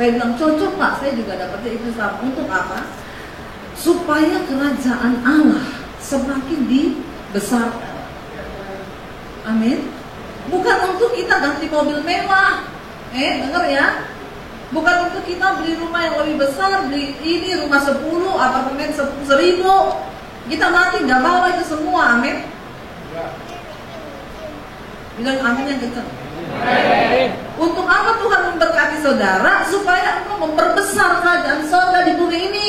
Saya bilang, cocok Pak, saya juga dapatnya itu sama. Untuk apa? Supaya kerajaan Allah semakin dibesarkan. Amin. Bukan untuk kita ganti mobil mewah. Dengar ya. Bukan untuk kita beli rumah yang lebih besar, beli ini rumah 10, apartemen 10.000. Kita mati nggak bawa itu semua, amin. Bilang amin yang kencang. Untuk apa Tuhan memberkati saudara? Supaya engkau memperbesar kerajaan surga di bumi ini.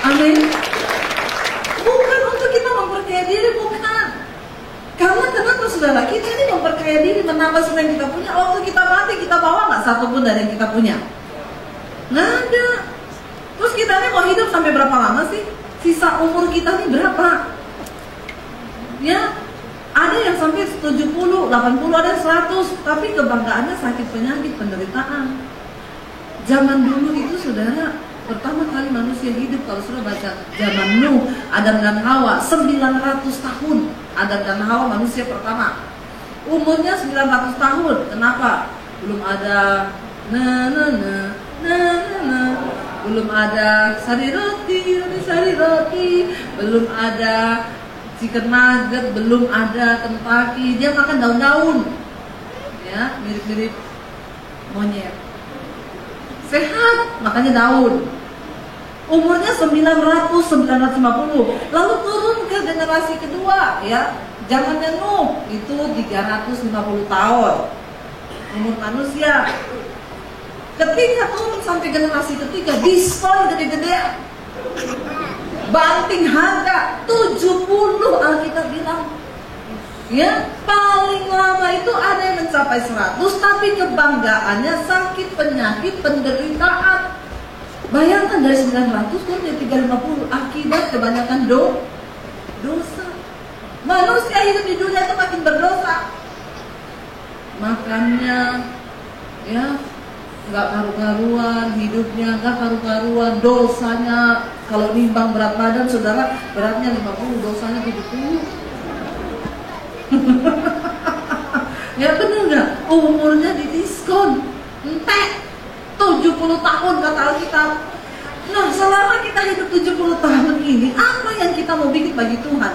Amin. Bukan untuk kita memperkaya diri, bukan. Karena kenapa saudara? Kita ini memperkaya diri, menambah semua yang kita punya. Waktu kita mati, kita bawa nggak satu pun dari yang kita punya? Nggak ada. Terus kita ini mau hidup sampai berapa lama sih? Sisa umur kita ini berapa? Ya, ada yang sampai 70, 80, ada yang 100. Tapi kebanggaannya sakit penyakit, penderitaan. Zaman dulu itu saudara, pertama kali manusia hidup, kalau sudah baca zaman Nuh, Adam dan Hawa, 900 tahun. Adam dan Hawa manusia pertama. Umurnya 900 tahun. Kenapa? Belum ada belum ada sari roti, belum ada chicken nugget, belum ada Kentucky. Dia makan daun-daun. Ya, mirip-mirip monyet. Sehat, makanya daun. Umurnya 950. Lalu turun ke generasi kedua, ya. Zamannya Nuh itu 350 tahun. Umur manusia. Ketika turun sampai generasi ketiga, diskon gede-gede. Banting harga 70, Alkitab bilang. Ya, paling lama itu ada yang mencapai 100, tapi kebanggaannya sakit, penyakit, penderitaan. Bayangkan dari 900 turun jadi 350 akibat kebanyakan dosa. Manusia hidup di dunia itu makin berdosa. Makannya ya nggak karu-karuan, hidupnya nggak karu-karuan, dosanya kalau nimbang berat badan saudara beratnya 50, dosanya 70. Ya benar nggak? Umurnya didiskon, entek 70 tahun kata Alkitab. Nah, selama kita hidup 70 tahun ini, apa yang kita mau bikin bagi Tuhan?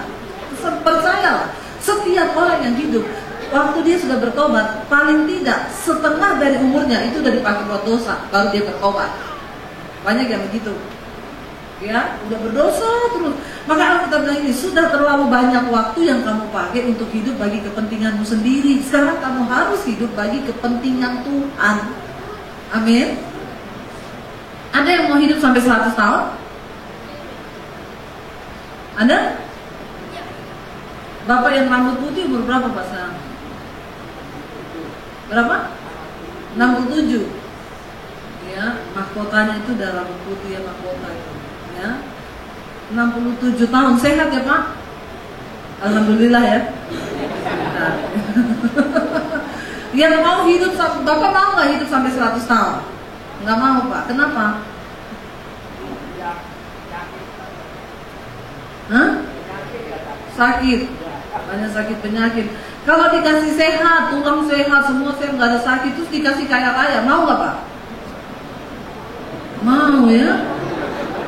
Percayalah, setiap orang yang hidup, waktu dia sudah bertobat, paling tidak setengah dari umurnya itu udah dipakai buat dosa, baru dia bertobat. Banyak yang begitu. Ya, udah berdosa terus. Maka kita bilang ini, sudah terlalu banyak waktu yang kamu pakai untuk hidup bagi kepentinganmu sendiri. Sekarang kamu harus hidup bagi kepentingan Tuhan. Amin. Ada yang mau hidup sampai 100 tahun? Ada? Bapak yang rambut putih umur berapa Pak sekarang? Berapa? 67. Ya, mahkotanya itu udah rambut putih ya, mahkota itu. Ya. 67 tahun, sehat ya Pak? Alhamdulillah ya. Nah. Yang mau hidup, Bapak mau nggak hidup sampai 100 tahun? Nggak mau Pak, kenapa? Hah? Sakit, banyak sakit penyakit. Kalau dikasih sehat, tulang sehat, semua sehat, nggak ada sakit, terus dikasih kaya-kaya, mau nggak Pak? Mau ya?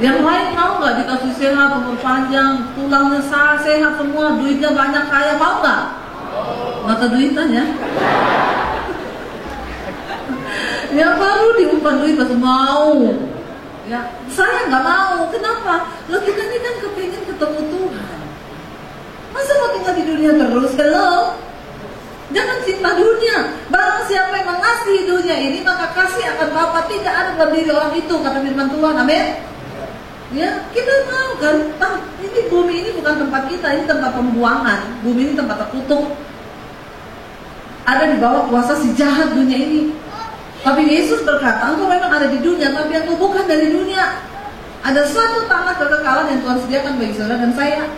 Yang lain mau nggak dikasih sehat, umur panjang, tulangnya sehat semua, duitnya banyak, kaya, mau nggak? Mata duitan ya? Ya baru diumpan duit baru mau. Ya, saya nggak mau. Kenapa? Lo kita ini kan kepengen ketemu Tuhan. Masa mau tinggal di dunia terus? Hello? Jangan cinta dunia. Barang siapa yang mengasihi dunia ini, maka kasih akan Bapa tidak ada dalam diri orang itu, kata firman Tuhan. Amin. Ya, kita tahu kan, ini bumi ini bukan tempat kita, ini tempat pembuangan. Bumi ini tempat tertutup. Ada di bawah kuasa si jahat dunia ini. Tapi Yesus berkata, engkau memang ada di dunia, tapi engkau bukan dari dunia. Ada satu tanah kekekalan yang Tuhan sediakan bagi saudara dan saya.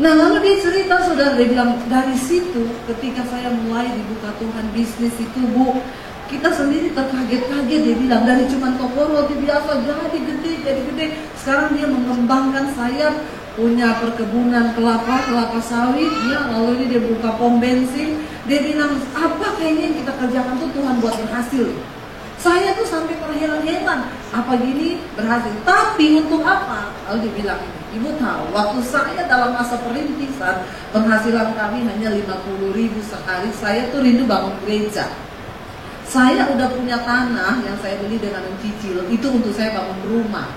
Nah, lalu dia cerita, saudara, dia bilang, dari situ ketika saya mulai dibuka Tuhan bisnis itu, Bu, kita sendiri terkaget-kaget. Dia bilang, dari cuma toko roti biasa jadi gede. Sekarang dia mengembangkan, saya punya perkebunan kelapa sawit, ya, lalu ini dia buka pom bensin. Dia bilang, apa kayaknya yang kita kerjakan tuh Tuhan buat berhasil. Saya tuh sampai terheran-heran, apa gini berhasil. Tapi untuk apa? Lalu dia bilang, ibu tahu, waktu saya dalam masa perintisan, penghasilan kami hanya 50.000 sehari. Saya tuh rindu bangun gereja. Saya udah punya tanah yang saya beli dengan mencicil, itu untuk saya bangun rumah.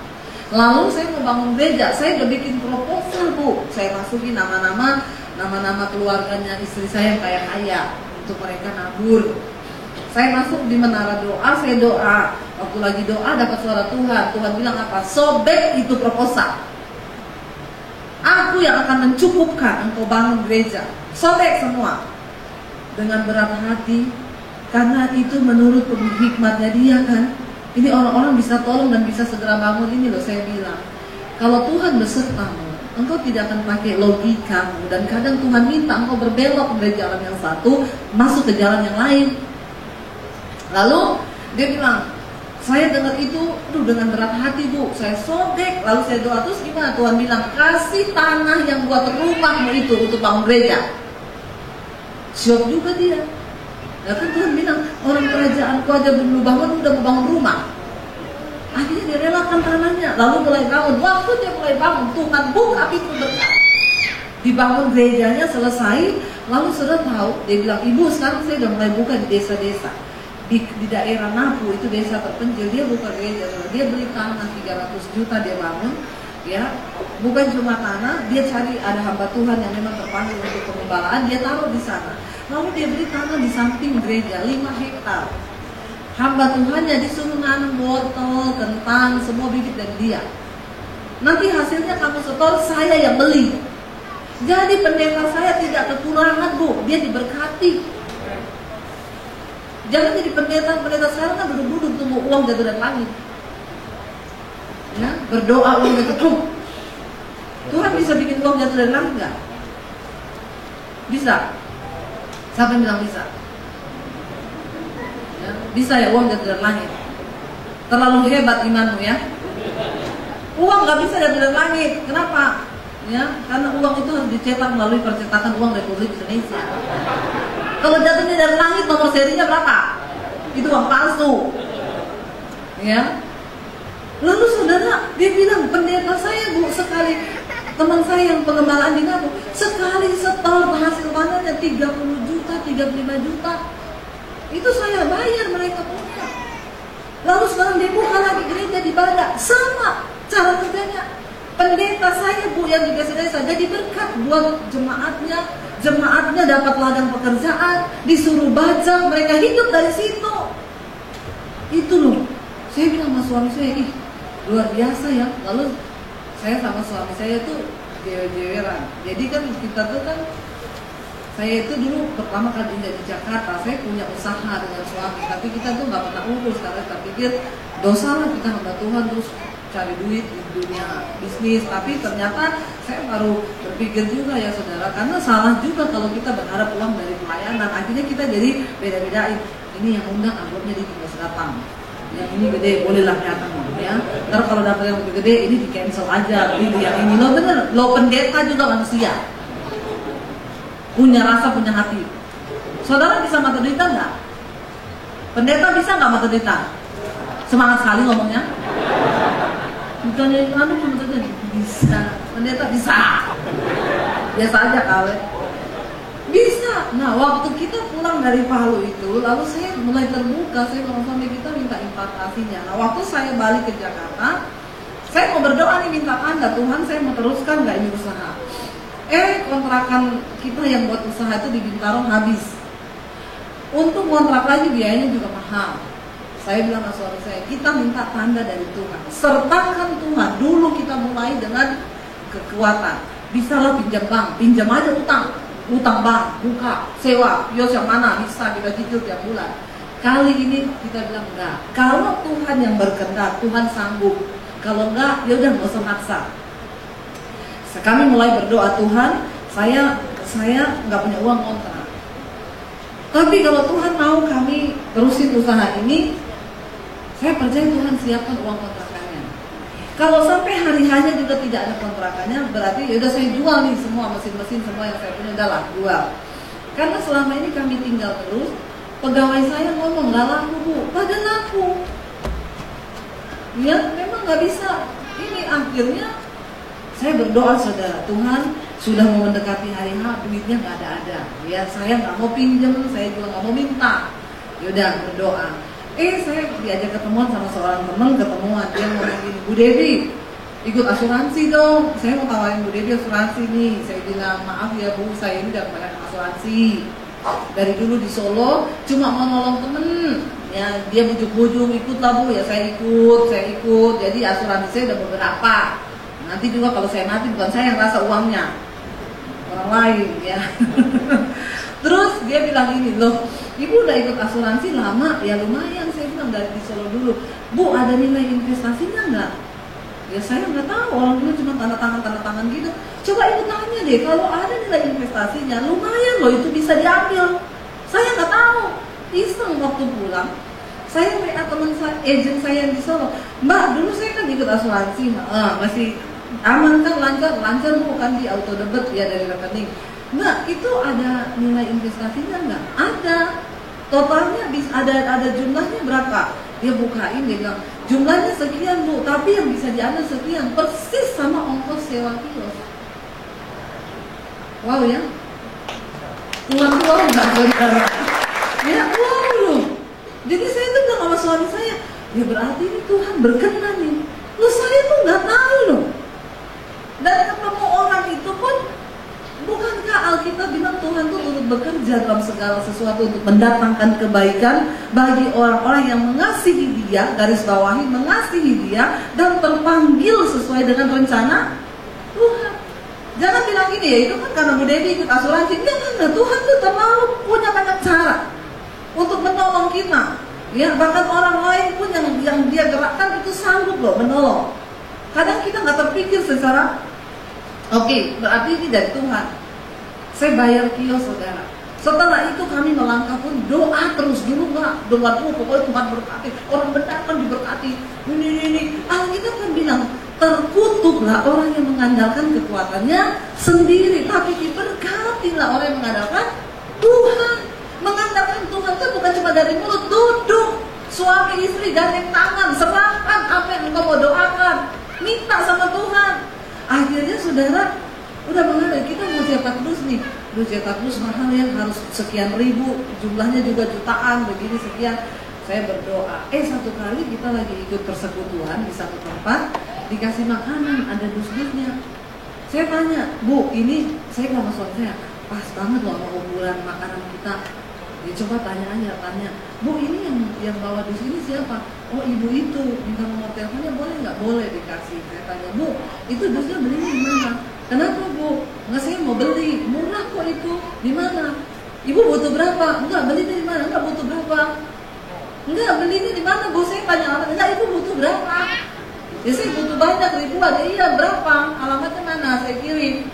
Lalu saya mau bangun gereja, saya udah bikin proposal Bu. Saya masukin nama-nama keluarganya istri saya yang kaya-kaya untuk mereka nabur. Saya masuk di menara doa, saya doa. Waktu lagi doa dapat suara Tuhan. Tuhan bilang apa? Sobek itu proposal. Aku yang akan mencukupkan engkau bangun gereja. Sobek semua. Dengan berat hati, karena itu menurut hikmatnya dia kan. Ini orang-orang bisa tolong dan bisa segera bangun. Ini loh saya bilang, kalau Tuhan besertamu, engkau tidak akan pakai logikamu. Dan kadang Tuhan minta engkau berbelok dari jalan yang satu, masuk ke jalan yang lain. Lalu dia bilang, saya dengar itu, dengan berat hati Bu, saya sobek. Lalu saya doa, terus gimana? Tuhan bilang, kasih tanah yang buat rumahmu itu untuk bangun gereja. Syok juga dia. Ya kan Tuhan bilang, orang kerajaanku aja belum bangun, udah mau bangun rumah. Akhirnya dia relakan tanahnya, lalu mulai bangun. Waktu dia mulai bangun, Tuhan buka pintu berkat. Dibangun gerejanya selesai, lalu sudah tahu, dia bilang, ibu sekarang saya udah mulai buka di desa-desa. Di daerah Napu, itu desa terpencil, dia buka gereja. Dia beli tanah 300 juta, dia bangun. Ya, bukan cuma tanah, dia cari ada hamba Tuhan yang memang terpanggil untuk pengembalaan, dia taruh di sana. Lalu dia beli tanah di samping gereja 5 hektar. Hamba Tuhannya disuruh nanam wortel, kentang, semua bibit dari dia. Nanti hasilnya kamu setor, saya yang beli. Jadi pendeta saya tidak kekurangan Bu, dia diberkati. Jangan jadi pendeta sekarang kan duduk-duduk tunggu uang jatuh dari langit. Ya, berdoa uang jatuh. Tuhan bisa bikin uang jatuh dari langit nggak? Bisa. Siapa yang bilang bisa? Ya, bisa ya uang jatuh dari langit. Terlalu hebat imanmu ya. Uang nggak bisa jatuh dari langit. Kenapa? Ya, karena uang itu harus dicetak melalui percetakan uang Republik Indonesia. Kalau jatuhnya dari langit, nomor serinya berapa? Itu uang palsu. Ya. Lalu saudara, dia bilang, pendeta saya Bu, sekali teman saya yang pengembalaan di Napu, sekali setor hasil panennya 30 juta, 35 juta. Itu saya bayar mereka punya. Lalu sekarang dia buka lagi gereja di Badak, sama cara kerjanya. Pendeta saya Bu yang di desa-desa jadi berkat buat jemaatnya dapat ladang pekerjaan, disuruh bajak, mereka hidup dari situ. Itu loh, saya bilang sama suami saya, ih luar biasa ya. Lalu saya sama suami saya tuh jewer-jeweran. Jadi kan kita tuh kan, saya itu dulu pertama kali di Jakarta, saya punya usaha dengan suami, tapi kita tuh nggak pernah urus karena kita pikir dosa lah kita hamba Tuhan terus cari duit di dunia bisnis. Tapi ternyata saya baru berpikir juga ya saudara, karena salah juga kalau kita berharap uang dari pelayanan. Akhirnya kita jadi beda-bedain. Ini yang undang amplopnya di tinggal datang, yang ini gede bolehlah datang ya. Ntar kalau dapat yang lebih gede ini di cancel aja. Ini yang ini lo bener, lo pendeta juga manusia, punya rasa, punya hati. Saudara bisa mata duitan nggak? Pendeta bisa nggak mata duitan? Semangat sekali ngomongnya. Bukannya anu cuma saja bisa, pendeta bisa. Biasa aja kali. Bisa. Nah, waktu kita pulang dari Palu itu, lalu saya mulai terbuka, saya sama suami kita minta impartasinya. Nah, waktu saya balik ke Jakarta, saya mau berdoa nih minta tanda, Tuhan saya mau teruskan nggak ini usaha. Kontrakan kita yang buat usaha itu di Bintaro habis. Untuk kontrak lagi biayanya juga mahal. Saya bilang sama suami saya, kita minta tanda dari Tuhan. Sertakan Tuhan. Dulu kita mulai dengan kekuatan. Bisalah pinjam bank, pinjam aja utang bank, buka, sewa, yos yang mana bisa kita cicil tiap bulan. Kali ini kita bilang enggak. Kalau Tuhan yang berkehendak, Tuhan sanggup. Kalau enggak, ya udah nggak usah maksa. Kami mulai berdoa, Tuhan, saya nggak punya uang kontrak. Tapi kalau Tuhan mau kami terusin usaha ini, saya percaya Tuhan siapkan uang kontrakannya. Kalau sampai hari-harinya juga tidak ada kontrakannya, berarti ya udah saya jual nih semua mesin-mesin semua yang saya punya, udahlah jual. Karena selama ini kami tinggal terus, pegawai saya ngomong nggak laku Bu, padahal laku. Ya memang nggak bisa. Ini akhirnya saya berdoa saudara, Tuhan sudah mau mendekati hari H, duitnya nggak ada. Ya saya nggak mau pinjam, saya juga nggak mau minta. Yaudah berdoa. Saya diajak ketemuan sama seorang teman, ketemuan dia ngomong gini, Bu Devi, ikut asuransi dong. Saya mau tawarin Bu Devi asuransi nih. Saya bilang maaf ya Bu, saya ini udah banyak asuransi. Dari dulu di Solo cuma mau nolong temen. Ya dia bujuk-bujuk ikut lah Bu, ya saya ikut. Jadi asuransi saya udah beberapa. Nanti juga kalau saya mati bukan saya yang rasa uangnya, orang lain ya. Terus dia bilang ini, loh Ibu udah ikut asuransi lama, ya lumayan. Saya bilang dari di Solo dulu. Bu ada nilai investasinya nggak? Ya saya nggak tahu, orang dulu cuma tanda tangan gitu. Coba Ibu tanya deh, kalau ada nilai investasinya lumayan loh, itu bisa diambil. Saya nggak tahu. Iseng waktu pulang, saya WA teman saya, agent saya yang di Solo. Mbak dulu saya kan ikut asuransi, masih aman kan, lancar Bu kan di auto debit ya dari rekening. Mbak itu ada nilai investasinya nggak? Ada. Totalnya ada jumlahnya berapa? Dia bukain, dia bilang jumlahnya sekian Bu, tapi yang bisa diambil sekian, persis sama ongkos sewa kios. Wow ya, uang nggak saudara? Ya wow loh. Jadi saya tuh bilang sama suami saya, ya berarti ini Tuhan berkenan nih. Loh saya tuh nggak tahu loh. Dan ketemu orang itu pun, bukankah Alkitab bilang Tuhan tuh turut bekerja dalam segala sesuatu untuk mendatangkan kebaikan bagi orang-orang yang mengasihi Dia, garis bawahi mengasihi Dia dan terpanggil sesuai dengan rencana Tuhan. Jangan bilang gini ya, itu kan karena Bu Devi ikut asuransi. Enggak, Tuhan tuh terlalu punya banyak cara untuk menolong kita. Ya, bahkan orang lain pun yang Dia gerakkan itu sanggup loh menolong. Kadang kita nggak terpikir secara oke, berarti ini dari Tuhan. Saya bayar kios saudara. Setelah itu kami melangkah pun doa terus dulu nggak, doa dulu pokoknya Tuhan berkati, orang mendatang diberkati. Ini. Alkitab kan bilang terkutuklah orang yang mengandalkan kekuatannya sendiri, tapi diberkatilah orang yang mengandalkan Tuhan. Mengandalkan Tuhan itu bukan cuma dari mulut, duduk suami istri gandeng tangan, serahkan apa yang engkau mau doakan, minta sama Tuhan. Akhirnya saudara udah mengalir, kita mau cetak terus nih. Cetak terus mahal ya, harus sekian ribu, jumlahnya juga jutaan, begini sekian. Saya berdoa, satu kali kita lagi ikut persekutuan di satu tempat, dikasih makanan, ada dus-dusnya. Saya tanya, Bu, ini saya sama suami saya, pas banget loh sama ukuran makanan kita. Ya, coba tanya, Bu ini yang bawa dus ini siapa? Oh ibu itu, minta nomor teleponnya boleh nggak? Boleh dikasih. Saya tanya, Bu itu dusnya belinya di mana? Kenapa Bu? Nggak, saya mau beli, murah kok itu. Di mana? Ibu butuh berapa? Enggak, belinya di mana? Enggak, butuh berapa? Enggak, belinya di mana Bu? Saya tanya alamat. Enggak, Ibu butuh berapa? Ya saya butuh banyak ribuan. Ya, iya berapa? Alamatnya mana? Saya kirim.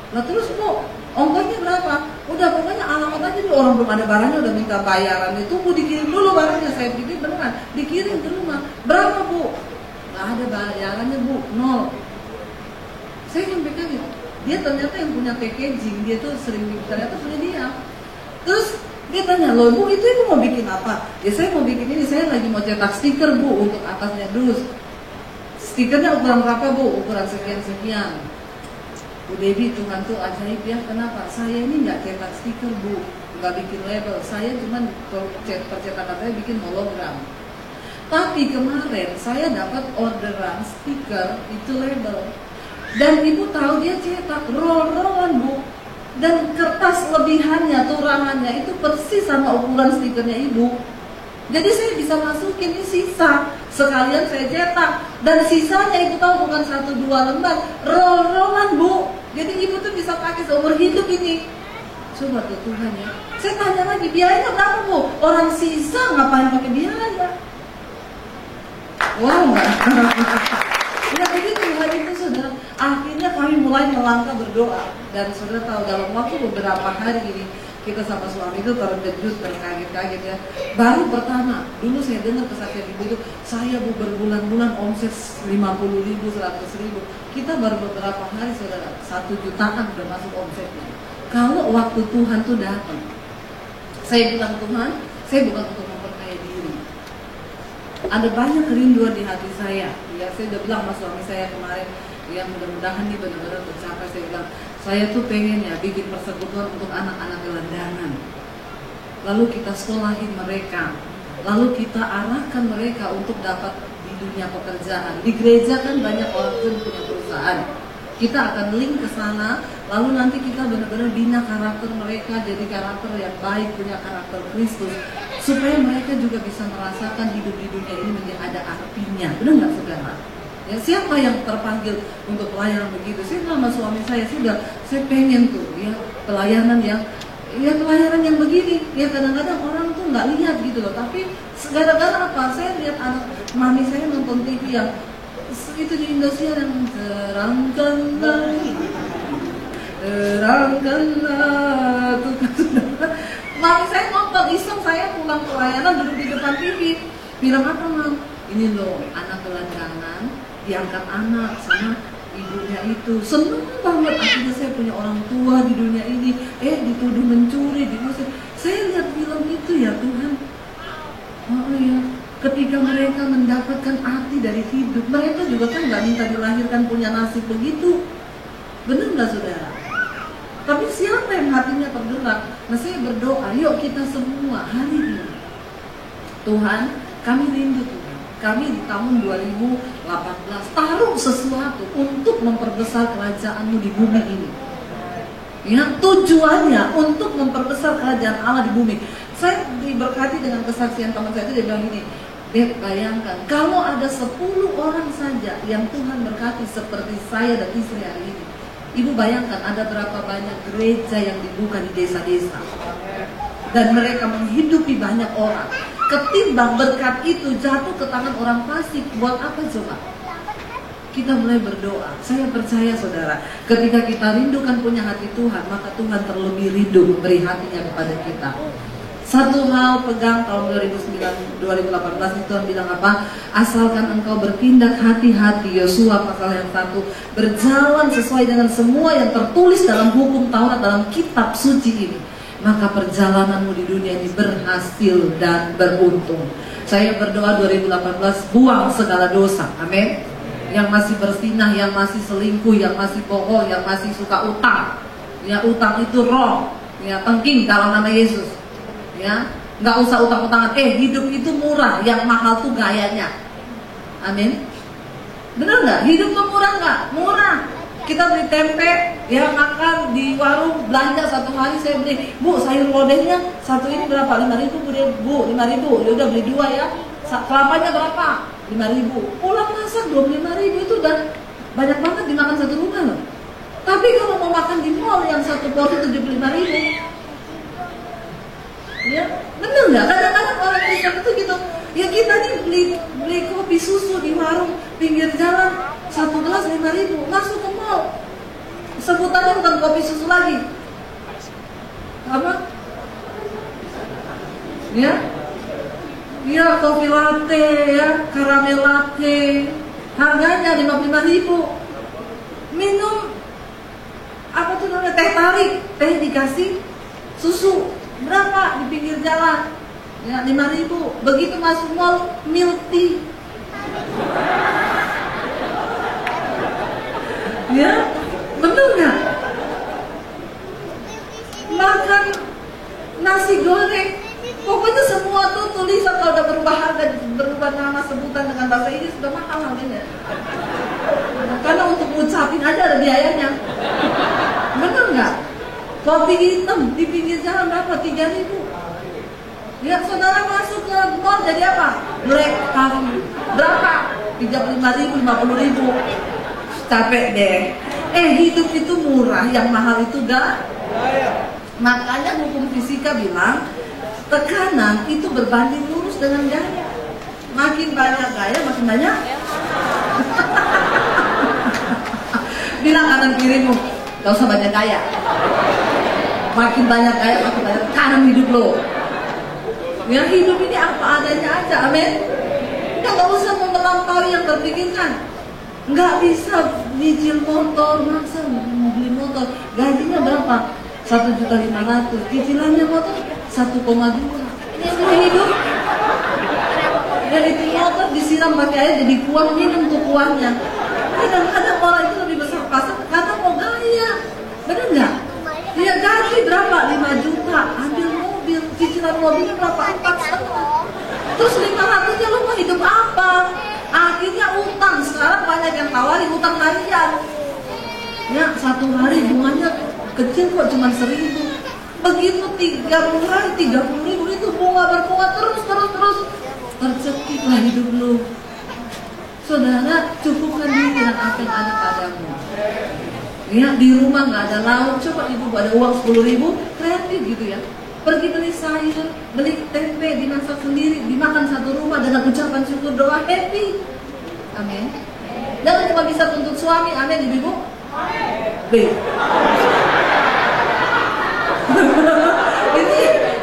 Nah terus Bu, ongkosnya berapa? Udah pokoknya alamat aja dulu, orang belum ada barangnya udah minta bayaran. Tunggu dikirim dulu barangnya, saya pikir beneran dikirim ke rumah. Berapa Bu? Nggak ada bayarannya Bu, 0. Saya sampai kaget. Dia ternyata yang punya packaging, dia tuh sering ternyata punya dia. Terus dia tanya, loh Bu itu Ibu mau bikin apa? Ya saya mau bikin ini, saya lagi mau cetak stiker Bu untuk atasnya dus. Stikernya ukuran berapa Bu? Ukuran sekian-sekian. Bu Devi, Tuhan tuh ajaib ya. Kenapa? Saya ini nggak cetak stiker Bu, nggak bikin label. Saya cuma percetakan saya bikin hologram. Tapi kemarin saya dapat orderan stiker itu label. Dan Ibu tahu dia cetak roll-rollan Bu. Dan kertas lebihannya, turangannya itu persis sama ukuran stikernya Ibu. Jadi saya bisa masukin ini sisa, sekalian saya cetak. Dan sisanya Ibu tahu bukan 1-2 lembar, roll-rollan Bu. Jadi Ibu tuh bisa pakai seumur hidup ini. Coba tuh Tuhan ya. Saya tanya lagi, biayanya berapa Bu? Orang sisa ngapain pakai biaya? Wow nggak? Ya begitu Tuhan itu saudara. Akhirnya kami mulai melangkah berdoa. Dan saudara tahu dalam waktu beberapa hari ini, kita sama suami itu terkejut, terkaget-kaget ya. Baru pertama, dulu saya dengar kesaksian Ibu itu, saya Bu berbulan-bulan omset 50.000, 100.000. Kita baru beberapa hari saudara, 1 jutaan udah masuk omsetnya. kalau waktu Tuhan tuh datang. Saya bilang, Tuhan, saya bukan untuk memperkaya diri. Ada banyak kerinduan di hati saya. Ya, saya udah bilang sama suami saya kemarin, ya mudah-mudahan nih benar-benar tercapai. Saya bilang, saya tuh pengen ya bikin persekutuan untuk anak-anak gelandangan. Lalu kita sekolahin mereka, lalu kita arahkan mereka untuk dapat di dunia pekerjaan. Di gereja kan banyak orang yang punya perusahaan. Kita akan link ke sana, lalu nanti kita benar-benar bina karakter mereka jadi karakter yang baik, punya karakter Kristus, supaya mereka juga bisa merasakan hidup di dunia ini menjadi ada artinya. Benar nggak saudara? Ya, siapa yang terpanggil untuk pelayanan begitu? Saya sama suami saya saya pengen tuh ya pelayanan yang pelayanan yang begini. Ya kadang-kadang orang tuh nggak lihat gitu loh, tapi gara-gara apa? Saya lihat anak mami saya nonton TV yang itu di Indosiar yang terangkanlah tuh kan sudah. Mami saya nonton iseng, saya pulang pelayanan duduk di depan TV. Bilang apa, Mam? Ini loh anak gelandangan diangkat anak sama ibunya itu. Seneng banget, akhirnya saya punya orang tua di dunia ini. Dituduh mencuri, diusir. Saya lihat film itu ya Tuhan. Oh ya, ketika mereka mendapatkan arti dari hidup, mereka juga kan nggak minta dilahirkan punya nasib begitu. Benar nggak saudara? Tapi siapa yang hatinya tergerak? Nah saya berdoa, yuk kita semua hari ini, Tuhan, kami rindu Tuhan, kami di tahun 2018 taruh sesuatu untuk memperbesar kerajaan-Mu di bumi ini. Ya, tujuannya untuk memperbesar kerajaan Allah di bumi. Saya diberkati dengan kesaksian teman saya itu, dia bilang gini, Beb, bayangkan kalau ada 10 orang saja yang Tuhan berkati seperti saya dan istri hari ini. Ibu bayangkan ada berapa banyak gereja yang dibuka di desa-desa. Dan mereka menghidupi banyak orang. Ketimbang berkat itu jatuh ke tangan orang fasik, buat apa coba? Kita mulai berdoa. Saya percaya saudara, ketika kita rindukan punya hati Tuhan, maka Tuhan terlebih rindu memberi hatinya kepada kita. Satu hal pegang tahun 2018 itu Tuhan bilang apa? Asalkan engkau bertindak hati-hati, Yosua pasal yang 1, berjalan sesuai dengan semua yang tertulis dalam hukum Taurat dalam kitab suci ini, maka perjalananmu di dunia ini berhasil dan beruntung. Saya berdoa 2018 buang segala dosa, amin. Yang masih bersinah, yang masih selingkuh, yang masih bohong, yang masih suka utang. Ya utang itu roh, ya tengking dalam nama Yesus. Ya, nggak usah utang-utangan. Hidup itu murah, yang mahal tuh gayanya. Amin. Bener nggak? Hidup tuh murah nggak? Murah. Kita beli tempe, ya makan di warung, belanja satu hari saya beli, Bu sayur lodehnya satu ini berapa? 5.000 Bu, 5.000. Ya udah beli 2 ya. Kelapanya berapa? 5.000. Pulang masak 25.000 itu udah banyak banget dimakan satu rumah loh. Tapi kalau mau makan di mall yang satu porsi 75.000. Ya, bener nggak? Kadang-kadang orang Kristen itu gitu. Ya kita nih beli kopi susu di warung pinggir jalan 1 gelas 5.000, masuk ke mall. Sebutannya bukan kopi susu lagi. Apa? Ya, ya kopi latte, ya karamel latte. Harganya 55.000. Minum apa tuh namanya, teh tarik, teh dikasih susu. Berapa di pinggir jalan? Ya 5.000. Begitu masuk mall, milk tea. Ya, bener nggak? Makan nasi goreng, pokoknya semua tuh tulisan kalau udah berubah harga, berubah nama sebutan dengan bahasa Inggris sudah mahal harganya. Karena untuk ngucapin aja ada biayanya. Bener nggak? Kopi hitam di pinggir jalan berapa? 3.000. Ya, saudara masuk ke mall jadi apa? Black coffee. Berapa? 35.000, 50.000. Capek deh. Hidup itu murah, yang mahal itu dah. Makanya hukum fisika bilang tekanan itu berbanding lurus dengan gaya. Makin banyak gaya, makin banyak. Bilang kanan kirimu, gak usah banyak gaya. Makin banyak gaya, makin banyak tekanan hidup lo. Ya hidup ini apa adanya aja, amin. Gak usah melampaui yang terpikirkan. Nggak bisa nyicil motor, masa mau beli motor, gajinya berapa? 1.500.000, cicilannya motor 1,2. Ini yang punya hidup. Dan itu motor disiram pakai air jadi kuah, minum tuh kuahnya. Kadang-kadang orang itu lebih besar pasar karena mau gaya, bener nggak? Dia gaji berapa? 5 juta, ambil mobil, cicilan mobilnya berapa? 4,5. Terus 500-nya lo mau hidup apa? Akhirnya utang. Sekarang banyak yang tawarin utang harian. Ya, 1 hari bunganya kecil kok, cuma 1.000. Begitu 30 hari 30.000 itu bunga berbunga terus. Tercekiklah hidup lu. Saudara, cukupkan diri dengan apa yang ada padamu. Ya, di rumah nggak ada lauk, coba ibu ada uang 10.000, kreatif gitu ya. Pergi beli sayur, beli tempe, dimasak sendiri, dimakan satu rumah dengan ucapan syukur, doa, happy. Amin. Jangan cuma bisa tuntut suami, amin ibu. B.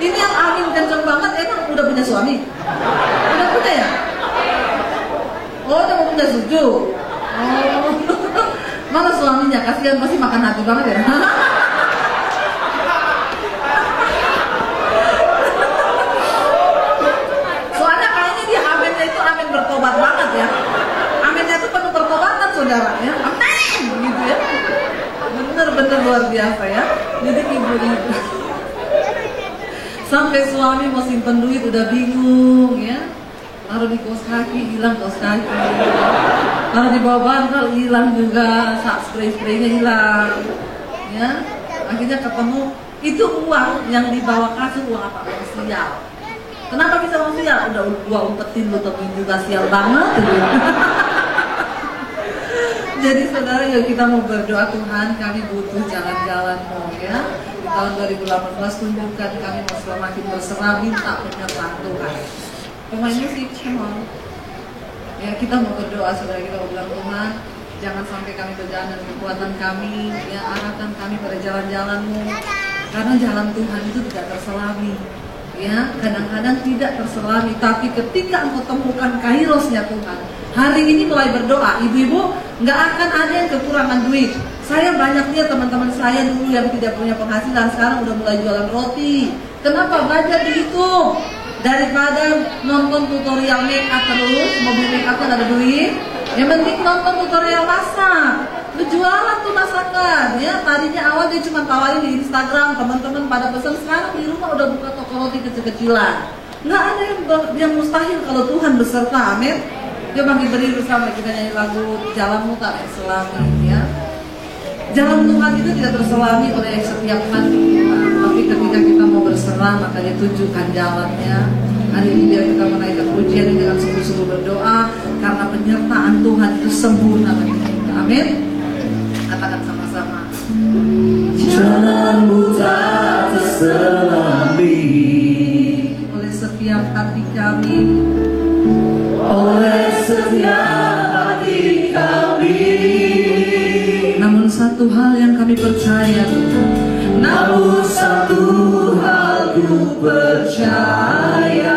ini yang amin kenceng banget. Emang udah punya suami? Udah punya ya? Oh, udah mau punya suju. Oh, mana suaminya? Kasihan, pasti makan hati banget ya. Soalnya kayaknya dia aminnya itu amin bertobat banget ya. Aminnya itu penuh pertobatan saudara ya. Amin gitu ya. Bener-bener luar biasa ya. Jadi ibu-ibu sampai suami mau simpen duit udah bingung ya. Taruh di kaos kaki, hilang kaos kaki. Taruh di bawah bantal, hilang juga. Spray-spraynya hilang ya. Akhirnya ketemu itu uang yang dibawa kasur, uang apa? Uang sial. Kenapa bisa uang sial? Udah gua umpetin, lu temuin juga sial banget gitu. Jadi saudara, yuk kita mau berdoa, Tuhan kami butuh jalan-jalan-Mu ya. Di tahun 2018 tunjukkan kami mau semakin berserah, minta penyertaan Tuhan. Pemainnya sih, come on. Ya, kita mau berdoa saudara, kita mau bilang Tuhan, jangan sampai kami berjalan dengan kekuatan kami, ya arahkan kami pada jalan-jalan-Mu. Karena jalan Tuhan itu tidak terselami. Ya, kadang-kadang tidak terselami, tapi ketika Engkau temukan kairosnya Tuhan, hari ini mulai berdoa, ibu-ibu, nggak akan ada yang kekurangan duit. Saya banyak lihat teman-teman saya dulu yang tidak punya penghasilan, sekarang udah mulai jualan roti. Kenapa? Belajar di YouTube. Daripada nonton tutorial make up terus, mobil make up kan ada duit. Yang penting nonton tutorial masak. Lu jualan tuh masakan ya. Tadinya awal dia cuma tawarin di Instagram, teman-teman pada pesan, sekarang di rumah udah buka toko roti kecil-kecilan. Nggak ada yang mustahil kalau Tuhan beserta, amin. Dia panggil berdiri bersama, kita nyanyi lagu Jalanmu Tak Terselami ya. Jalan Tuhan itu tidak terselami oleh setiap hati kita, tapi ketika kita mau berserah maka dia tunjukkan jalannya. Hari ini biar kita menaikkan pujian ini dengan sungguh-sungguh berdoa, karena penyertaan Tuhan itu sempurna bagi kita, amin. Katakan sama-sama. Jalanmu tak terselami oleh setiap hati kami, oleh setiap hati kami. Namun satu hal yang kami percaya, Namun satu hal ku percaya,